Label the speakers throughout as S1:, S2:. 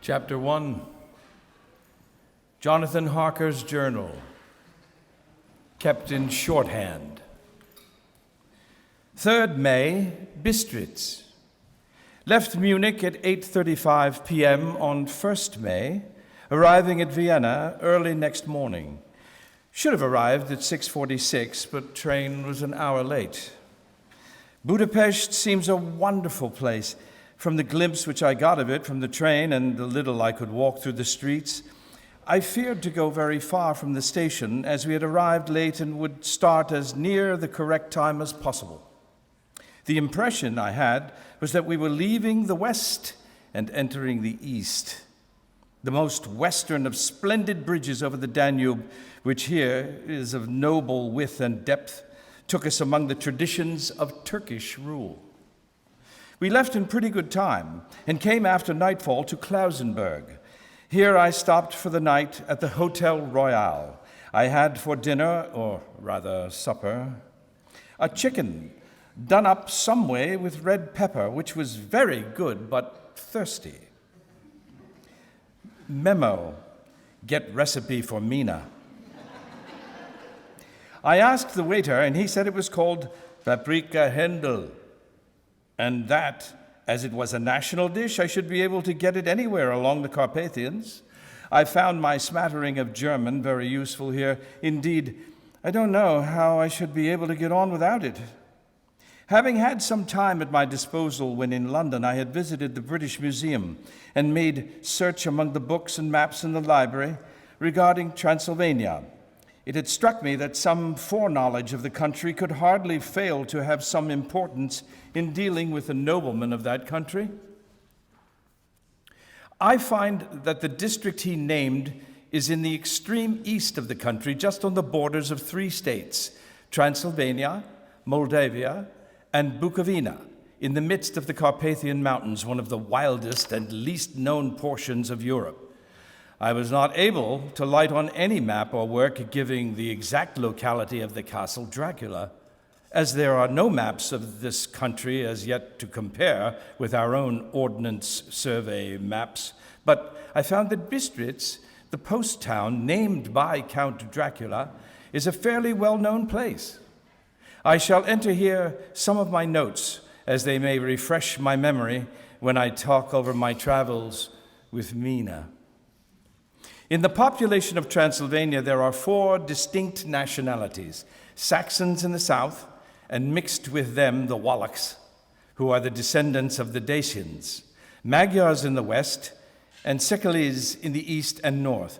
S1: Chapter 1, Jonathan Harker's journal, kept in shorthand. 3rd May, Bistritz. Left Munich at 8:35 p.m. on 1st May, arriving at Vienna early next morning. Should have arrived at 6:46, but train was an hour late. Budapest seems a wonderful place. From the glimpse which I got of it from the train and the little I could walk through the streets, I feared to go very far from the station, as we had arrived late and would start as near the correct time as possible. The impression I had was that we were leaving the west and entering the east. The most western of splendid bridges over the Danube, which here is of noble width and depth, took us among the traditions of Turkish rule. We left in pretty good time and came after nightfall to Klausenberg. Here I stopped for the night at the Hotel Royal. I had for dinner, or rather supper, a chicken done up some way with red pepper, which was very good but thirsty. Memo, get recipe for Mina. I asked the waiter, and he said it was called paprika Händel, and that, as it was a national dish, I should be able to get it anywhere along the Carpathians. I found my smattering of German very useful here. Indeed, I don't know how I should be able to get on without it. Having had some time at my disposal when in London, I had visited the British Museum and made search among the books and maps in the library regarding Transylvania. It had struck me that some foreknowledge of the country could hardly fail to have some importance in dealing with the noblemen of that country. I find that the district he named is in the extreme east of the country, just on the borders of 3 states, Transylvania, Moldavia, and Bukovina, in the midst of the Carpathian Mountains, one of the wildest and least known portions of Europe. I was not able to light on any map or work giving the exact locality of the Castle Dracula, as there are no maps of this country as yet to compare with our own Ordnance Survey maps. But I found that Bistritz, the post town named by Count Dracula, is a fairly well-known place. I shall enter here some of my notes, as they may refresh my memory when I talk over my travels with Mina. In the population of Transylvania, there are 4 distinct nationalities: Saxons in the south, and mixed with them the Wallachs, who are the descendants of the Dacians, Magyars in the west, and Szekelys in the east and north.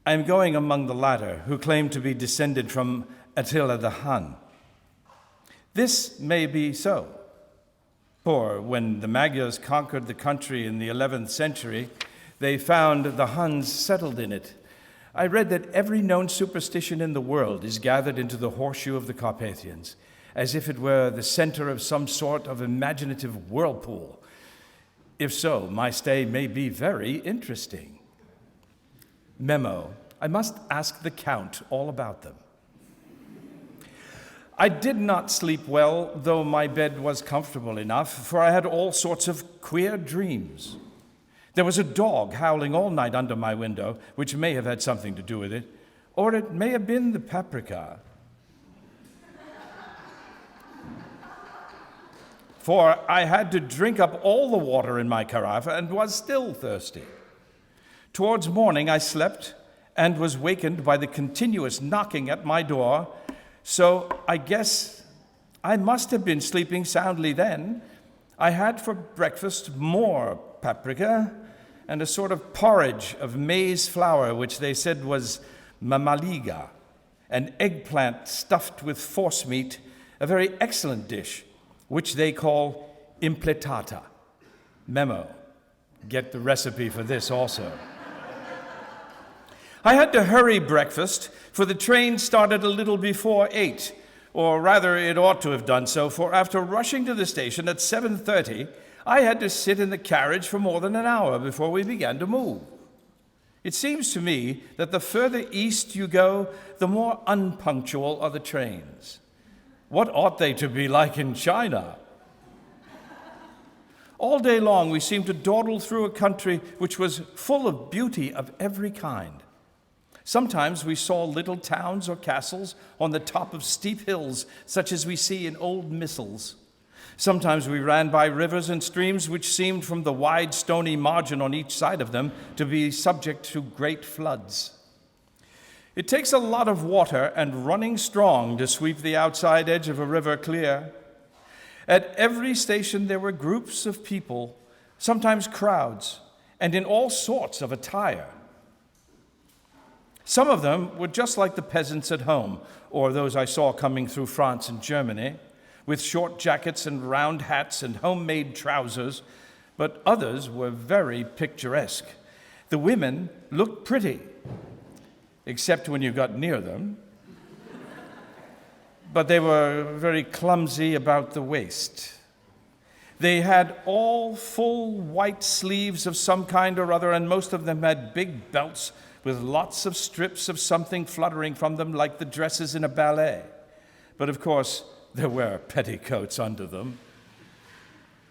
S1: I am going among the latter, who claim to be descended from Attila the Hun. This may be so, for when the Magyars conquered the country in the 11th century, they found the Huns settled in it. I read that every known superstition in the world is gathered into the horseshoe of the Carpathians, as if it were the center of some sort of imaginative whirlpool. If so, my stay may be very interesting. Memo, I must ask the Count all about them. I did not sleep well, though my bed was comfortable enough, for I had all sorts of queer dreams. There was a dog howling all night under my window, which may have had something to do with it, or it may have been the paprika. For I had to drink up all the water in my carafe and was still thirsty. Towards morning I slept and was wakened by the continuous knocking at my door, so I guess I must have been sleeping soundly then. I had for breakfast more paprika and a sort of porridge of maize flour, which they said was mamaliga, an eggplant stuffed with forcemeat, a very excellent dish, which they call impletata. Memo, get the recipe for this also. I had to hurry breakfast, for the train started a little before 8, or rather it ought to have done so, for after rushing to the station at 7:30, I had to sit in the carriage for more than an hour before we began to move. It seems to me that the further east you go, the more unpunctual are the trains. What ought they to be like in China? All day long we seemed to dawdle through a country which was full of beauty of every kind. Sometimes we saw little towns or castles on the top of steep hills, such as we see in old missals. Sometimes we ran by rivers and streams which seemed from the wide stony margin on each side of them to be subject to great floods. It takes a lot of water and running strong to sweep the outside edge of a river clear. At every station there were groups of people, sometimes crowds, and in all sorts of attire. Some of them were just like the peasants at home, or those I saw coming through France and Germany, with short jackets and round hats and homemade trousers, but others were very picturesque. The women looked pretty, except when you got near them, but they were very clumsy about the waist. They had all full white sleeves of some kind or other, and most of them had big belts with lots of strips of something fluttering from them like the dresses in a ballet. But of course, there were petticoats under them.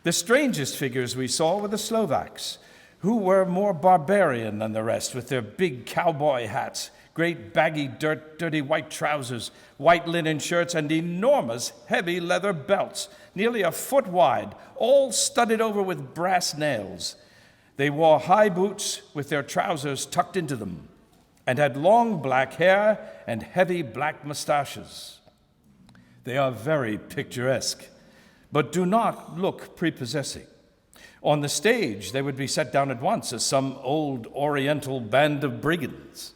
S1: The strangest figures we saw were the Slovaks, who were more barbarian than the rest, with their big cowboy hats, great baggy, dirty white trousers, white linen shirts, and enormous heavy leather belts, nearly a foot wide, all studded over with brass nails. They wore high boots with their trousers tucked into them, and had long black hair and heavy black mustaches. They are very picturesque, but do not look prepossessing. On the stage, they would be set down at once as some old Oriental band of brigands.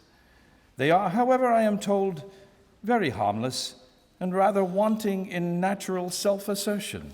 S1: They are, however, I am told, very harmless and rather wanting in natural self-assertion.